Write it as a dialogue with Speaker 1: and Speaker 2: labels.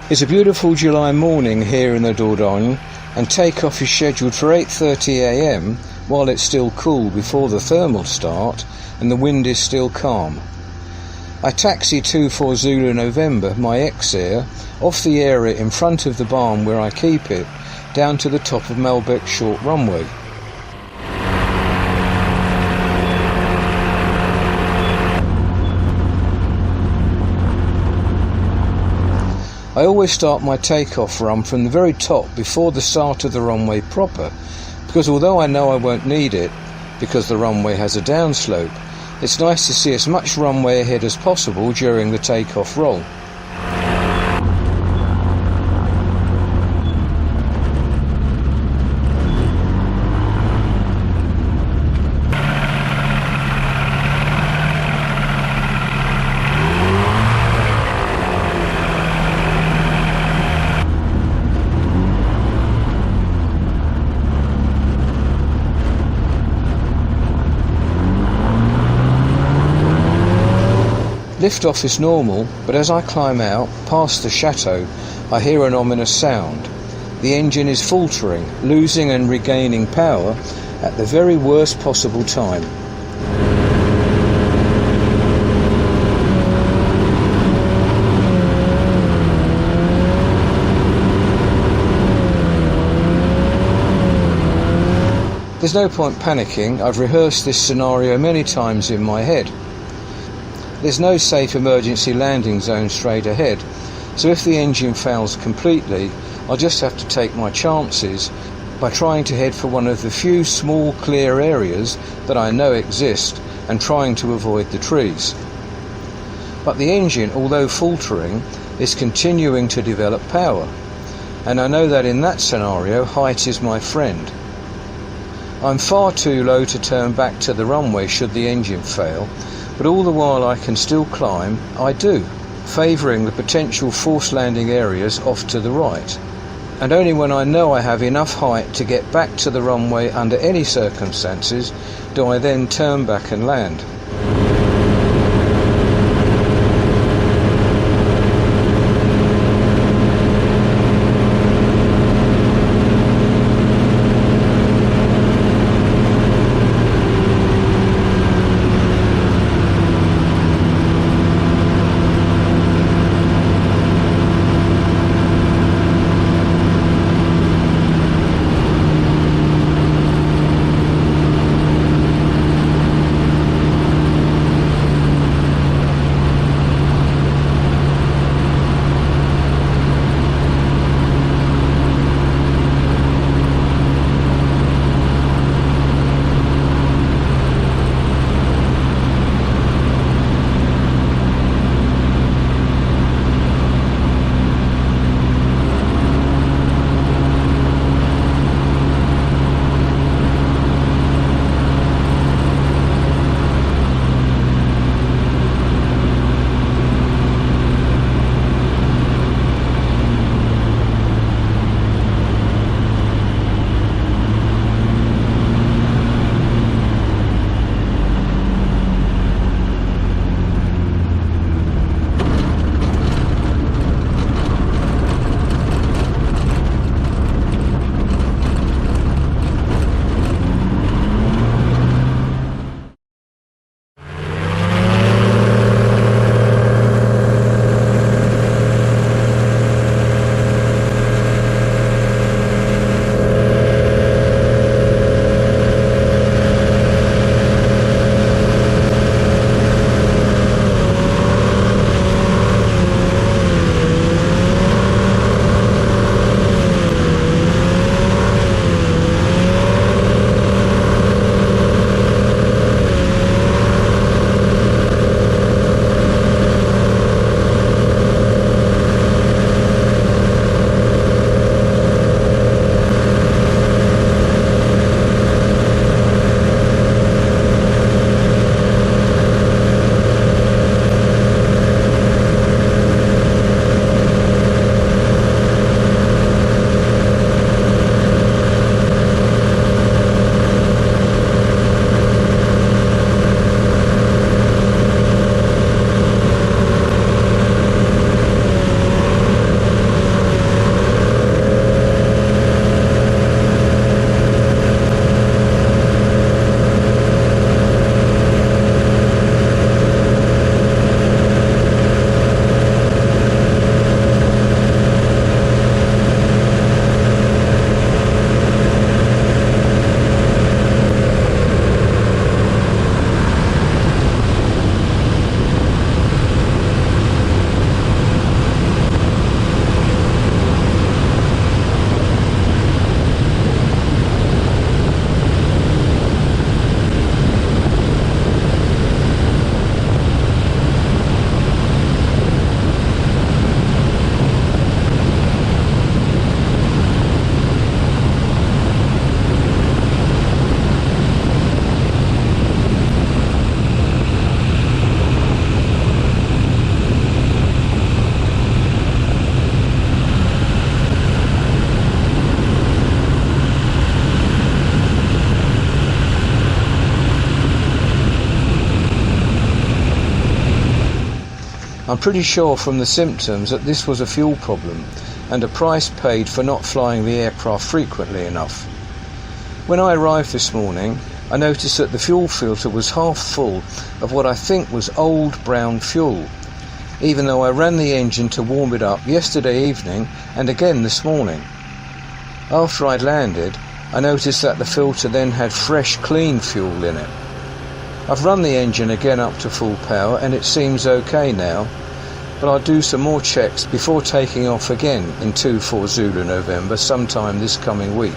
Speaker 1: It's a beautiful July morning here in the Dordogne, and takeoff is scheduled for 8:30 a.m. while it's still cool before the thermals start and the wind is still calm. I taxi 24 Zulu November, my ex-air, off the area in front of the barn where I keep it, down to the top of Malbec short runway. I always start my takeoff run from the very top before the start of the runway proper, because although I know I won't need it, because the runway has a downslope, it's nice to see as much runway ahead as possible during the takeoff roll. Liftoff is normal, but as I climb out, past the chateau, I hear an ominous sound. The engine is faltering, losing and regaining power at the very worst possible time. There's no point panicking. I've rehearsed this scenario many times in my head. There's no safe emergency landing zone straight ahead, so if the engine fails completely, I'll just have to take my chances by trying to head for one of the few small clear areas that I know exist and trying to avoid the trees. But the engine, although faltering, is continuing to develop power, and I know that in that scenario height is my friend. I'm far too low to turn back to the runway should the engine fail, but all the while I can still climb, I do, favouring the potential forced landing areas off to the right. And only when I know I have enough height to get back to the runway under any circumstances do I then turn back and land. I'm pretty sure from the symptoms that this was a fuel problem and a price paid for not flying the aircraft frequently enough. When I arrived this morning, I noticed that the fuel filter was half full of what I think was old brown fuel, even though I ran the engine to warm it up yesterday evening and again this morning. After I'd landed, I noticed that the filter then had fresh, clean fuel in it. I've run the engine again up to full power and it seems okay now, but I'll do some more checks before taking off again in 24 Zulu November sometime this coming week.